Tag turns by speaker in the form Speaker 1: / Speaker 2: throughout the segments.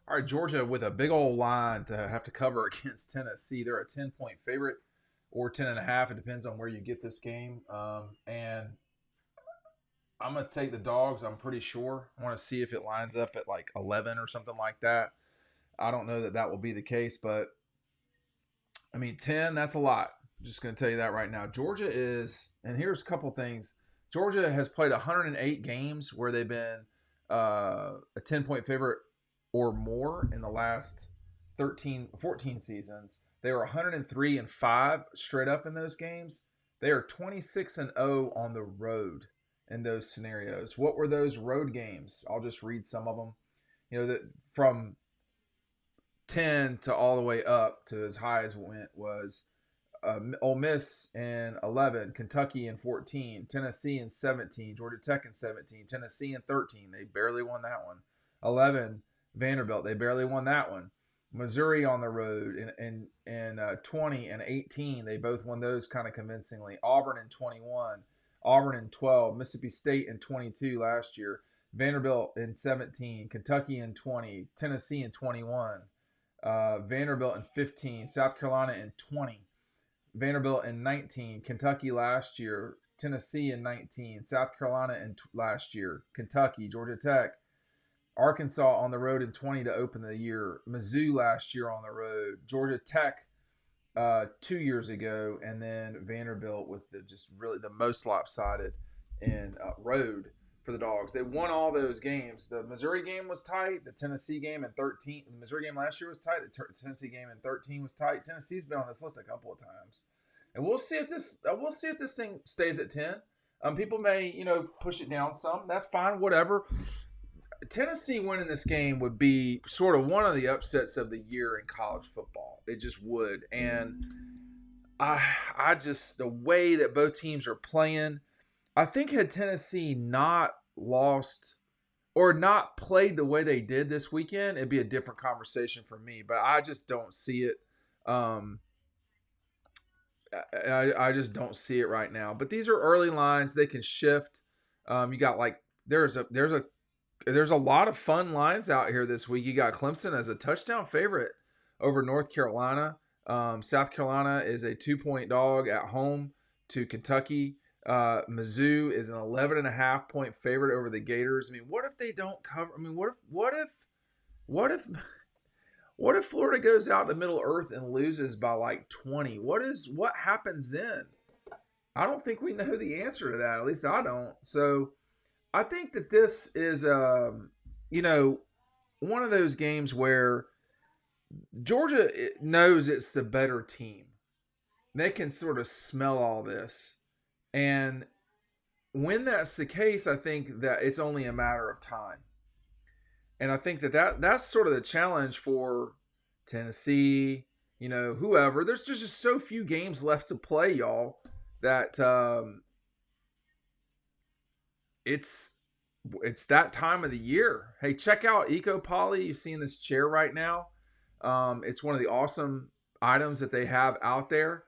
Speaker 1: All right, Georgia with a big old line to have to cover against Tennessee. They're a 10-point favorite or 10.5. It depends on where you get this game. And I'm going to take the Dogs, I'm pretty sure. I want to see if it lines up at like 11 or something like that. I don't know that that will be the case, but I mean, 10, that's a lot. I'm just going to tell you that right now. Georgia is, and here's a couple things. Georgia has played 108 games where they've been a 10-point favorite or more in the last 14 seasons. They were 103-5 straight up in those games. They are 26-0 on the road in those scenarios. What were those road games? I'll just read some of them. You know, that from 10 to all the way up to as high as it went was Ole Miss in 11, Kentucky in 14, Tennessee in 17, Georgia Tech in 17, Tennessee in 13. They barely won that one. 11, Vanderbilt. They barely won that one. Missouri on the road in 20 and 18. They both won those kind of convincingly. Auburn in 21, Auburn in 12, Mississippi State in 22 last year, Vanderbilt in 17, Kentucky in 20, Tennessee in 21, Vanderbilt in 15, South Carolina in 20, Vanderbilt in 19, Kentucky last year, Tennessee in 19, South Carolina in last year, Kentucky, Georgia Tech, Arkansas on the road in 20 to open the year, Mizzou last year on the road, Georgia Tech 2 years ago, and then Vanderbilt with just really the most lopsided in road for the Dogs. They won all those games. The Missouri game was tight. The Tennessee game in 13. The Missouri game last year was tight. The Tennessee game in 13 was tight. Tennessee's been on this list a couple of times, and we'll see if this thing stays at 10. People may push it down some. That's fine. Whatever. Tennessee winning this game would be sort of one of the upsets of the year in college football. It just would. And I just, the way that both teams are playing, I think had Tennessee not lost or not played the way they did this weekend, it'd be a different conversation for me. But I just don't see it. I just don't see it right now. But these are early lines; they can shift. You got like there's a lot of fun lines out here this week. You got Clemson as a touchdown favorite over North Carolina. South Carolina is a 2-point dog at home to Kentucky. Mizzou is an 11.5-point favorite over the Gators. I mean, what if they don't cover? I mean, what if Florida goes out to Middle Earth and loses by like 20? What happens then? I don't think we know the answer to that. At least I don't. So I think that this is, one of those games where Georgia knows it's the better team. They can sort of smell all this. And when that's the case, I think that it's only a matter of time. And I think that's sort of the challenge for Tennessee, whoever. There's just so few games left to play, y'all, that it's that time of the year. Hey, check out Eco Poly. You've seen this chair right now. It's one of the awesome items that they have out there.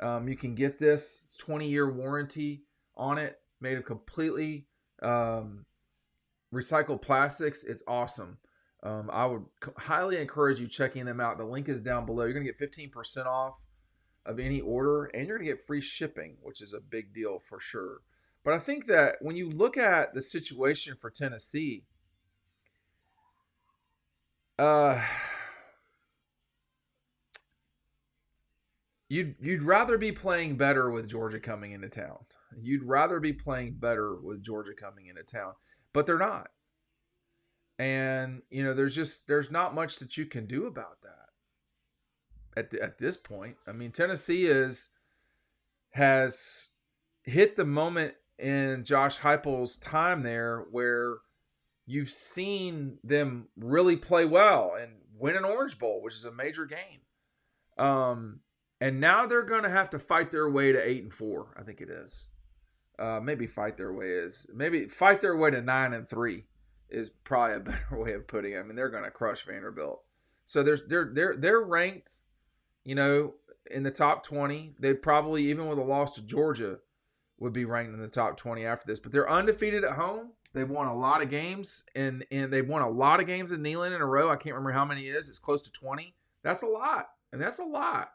Speaker 1: You can get this. It's 20-year warranty on it, made of completely recycled plastics. It's awesome. I would highly encourage you checking them out. The link is down below. You're going to get 15% off of any order, and you're going to get free shipping, which is a big deal for sure. But I think that when you look at the situation for Tennessee, you'd rather be playing better with Georgia coming into town. You'd rather be playing better with Georgia coming into town, but they're not. And there's not much that you can do about that at this point. I mean, Tennessee has hit the moment in Josh Heupel's time there where you've seen them really play well and win an Orange Bowl, which is a major game. And now they're going to have to fight their way to 8-4. I think it is. Maybe fight their way to 9-3 is probably a better way of putting it. I mean, they're going to crush Vanderbilt. So they're ranked, in the top 20. They probably, even with a loss to Georgia, would be ranked in the top 20 after this. But they're undefeated at home. They've won a lot of games, and they've won a lot of games in Neyland in a row. I can't remember how many it is. It's close to 20. That's a lot, and that's a lot.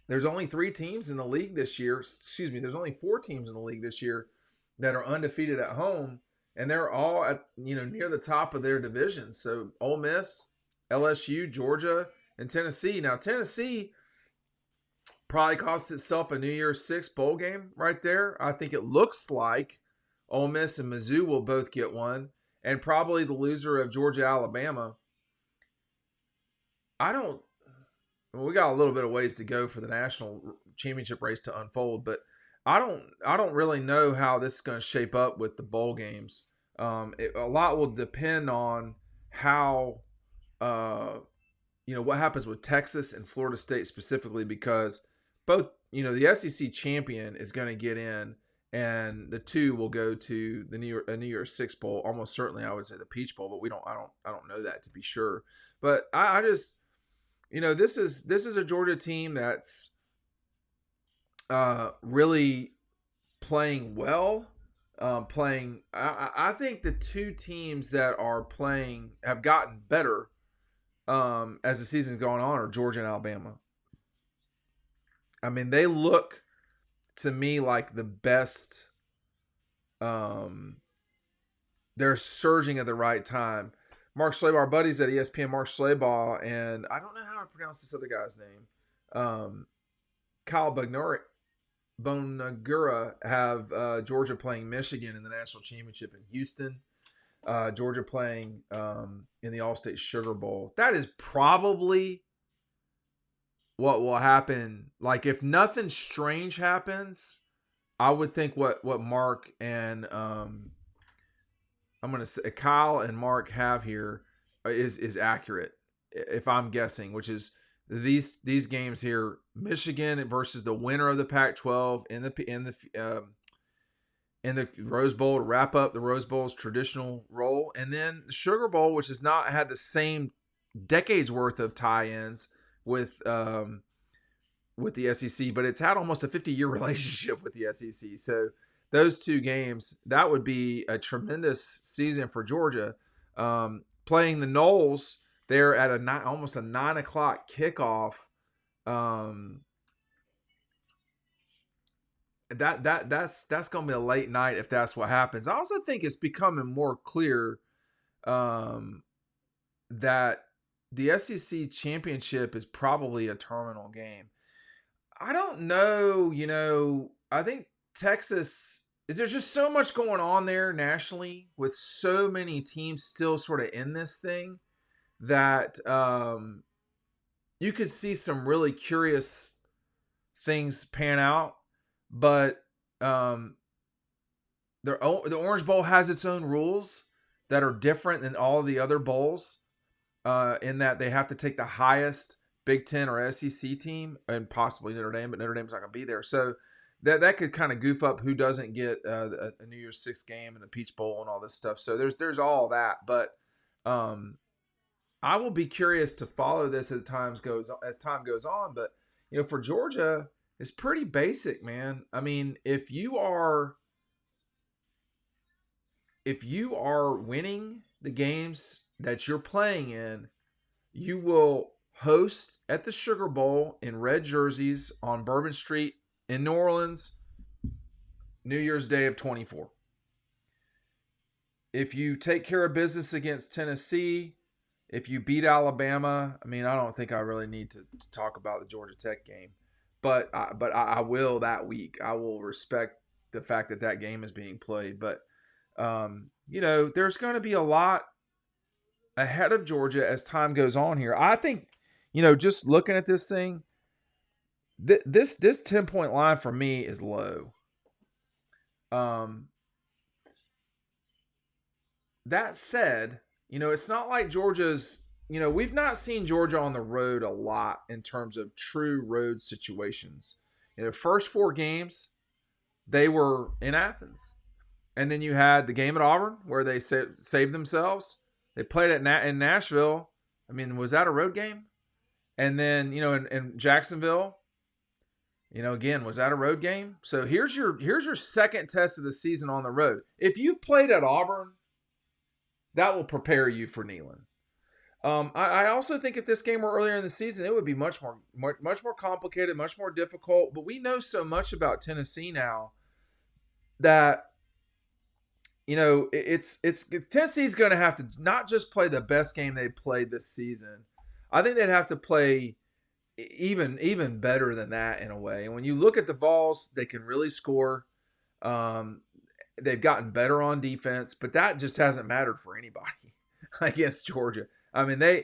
Speaker 1: There's only 3 teams in the league this year. Excuse me. There's only 4 teams in the league this year that are undefeated at home, and they're all at near the top of their division. So Ole Miss, LSU, Georgia, and Tennessee. Now Tennessee probably cost itself a New Year's Six bowl game right there. I think it looks like Ole Miss and Mizzou will both get one, and probably the loser of Georgia, Alabama. I don't. Well, we got a little bit of ways to go for the national championship race to unfold, but I don't really know how this is going to shape up with the bowl games. A lot will depend on how what happens with Texas and Florida State specifically, because both the SEC champion is going to get in, and the two will go to the New Year's Six bowl. Almost certainly, I would say the Peach Bowl, but I don't know that to be sure. But I just this is a Georgia team that's really playing well. I think the 2 teams that are playing have gotten better as the season's going on are Georgia and Alabama. I mean, they look to me like the best. They're surging at the right time. Mark Schlabach, our buddies at ESPN, Mark Schlabach, and I don't know how to pronounce this other guy's name. Kyle Bonagura have Georgia playing Michigan in the national championship in Houston. Georgia playing in the All-State Sugar Bowl. That is probably what will happen. Like, if nothing strange happens, I would think what Mark and I'm going to say Kyle and Mark have here is accurate, if I'm guessing, which is these games here: Michigan versus the winner of the Pac-12 in the Rose Bowl to wrap up the Rose Bowl's traditional role, and then the Sugar Bowl, which has not had the same decades worth of tie-ins with the SEC, but it's had almost a 50-year relationship with the SEC. So those 2 games, that would be a tremendous season for Georgia. Playing the Noles, they're at almost a 9:00 kickoff. That's going to be a late night if that's what happens. I also think it's becoming more clear that the SEC championship is probably a terminal game. I don't know. I think Texas, there's just so much going on there nationally with so many teams still sort of in this thing that you could see some really curious things pan out. But the Orange Bowl has its own rules that are different than all of the other bowls in that they have to take the highest Big Ten or SEC team, and possibly Notre Dame, but Notre Dame's not going to be there. So that could kind of goof up who doesn't get a New Year's Six game and the Peach Bowl and all this stuff. So there's all that. But I will be curious to follow this as time goes on. But for Georgia, it's pretty basic, man. I mean, if you are winning the games that you're playing in, you will host at the Sugar Bowl in red jerseys on Bourbon Street in New Orleans, New Year's Day of 24. If you take care of business against Tennessee, if you beat Alabama, I mean, I don't think I really need to talk about the Georgia Tech game, but I will that week. I will respect the fact that game is being played. But there's going to be a lot ahead of Georgia as time goes on here. I think, just looking at this thing, this 10-point line for me is low. That said, it's not like Georgia's, we've not seen Georgia on the road a lot in terms of true road situations. The first 4 games, they were in Athens. And then you had the game at Auburn where they saved themselves. They played in Nashville. I mean, was that a road game? And then, in Jacksonville, Again, was that a road game? So here's your second test of the season on the road. If you've played at Auburn, that will prepare you for Neyland. I also think if this game were earlier in the season, it would be much more complicated, much more difficult. But we know so much about Tennessee now that it's Tennessee's going to have to not just play the best game they played this season. I think they'd have to play even better than that in a way. And when you look at the Vols, they can really score. They've gotten better on defense, but that just hasn't mattered for anybody against Georgia. I mean, they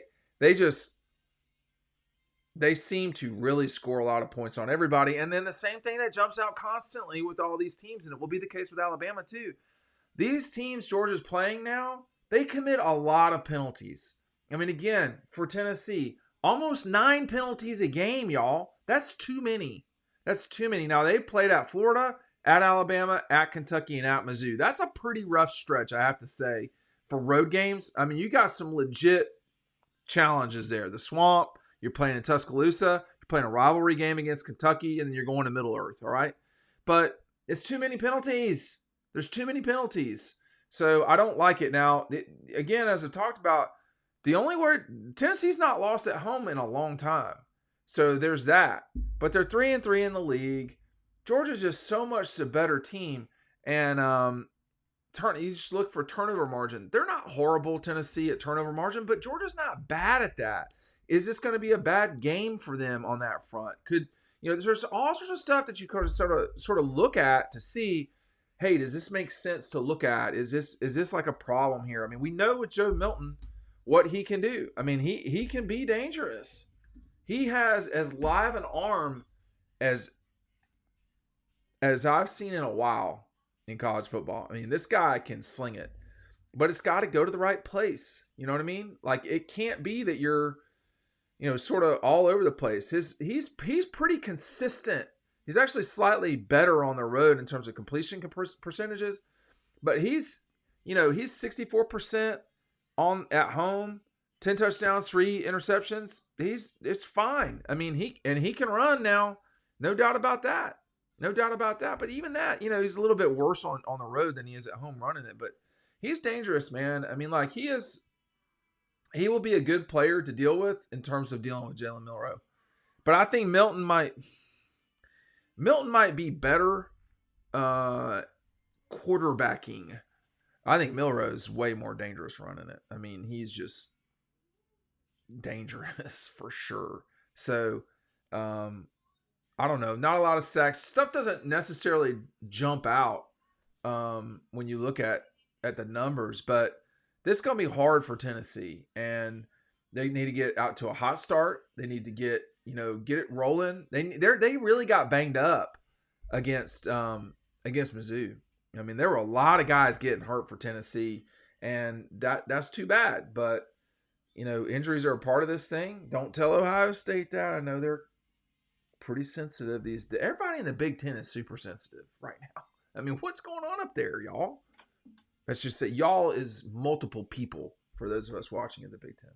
Speaker 1: seem to really score a lot of points on everybody. And then the same thing that jumps out constantly with all these teams, and it will be the case with Alabama too. These teams Georgia's playing now, they commit a lot of penalties. I mean, again, for Tennessee, almost 9 penalties a game, y'all. That's too many. That's too many. Now, they played at Florida, at Alabama, at Kentucky, and at Mizzou. That's a pretty rough stretch, I have to say, for road games. I mean, you got some legit challenges there. The Swamp, you're playing in Tuscaloosa, you're playing a rivalry game against Kentucky, and then you're going to Middle Earth, all right? But it's too many penalties. There's too many penalties. So I don't like it. Now, again, as I've talked about, the only word Tennessee's not lost at home in a long time. So there's that. But they're 3-3 in the league. Georgia's just so much a better team. And you just look for turnover margin. They're not horrible, Tennessee, at turnover margin, but Georgia's not bad at that. Is this going to be a bad game for them on that front? There's all sorts of stuff that you could sort of look at to see, hey, does this make sense to look at? Is this like a problem here? I mean, we know with Joe Milton what he can do. I mean, he can be dangerous. He has as live an arm as I've seen in a while in college football. I mean, this guy can sling it, but it's got to go to the right place. You know what I mean? Like, it can't be that you're, sort of all over the place. He's pretty consistent. He's actually slightly better on the road in terms of completion percentages, but he's 64% at home, 10 touchdowns, 3 interceptions. It's fine. I mean, he can run now, no doubt about that. No doubt about that. But even that, he's a little bit worse on the road than he is at home running it. But he's dangerous, man. I mean, like, he will be a good player to deal with in terms of dealing with Jalen Milroe. But I think Milton might be better quarterbacking. I think Milroe's way more dangerous running it. I mean, he's just dangerous for sure. So, I don't know. Not a lot of sacks. Stuff doesn't necessarily jump out when you look at the numbers, but this is going to be hard for Tennessee, and they need to get out to a hot start. They need to get it rolling. They really got banged up against Mizzou. I mean, there were a lot of guys getting hurt for Tennessee, and that's too bad. But injuries are a part of this thing. Don't tell Ohio State that. I know they're pretty sensitive these days. Everybody in the Big Ten is super sensitive right now. I mean, what's going on up there, y'all? Let's just say y'all is multiple people for those of us watching in the Big Ten.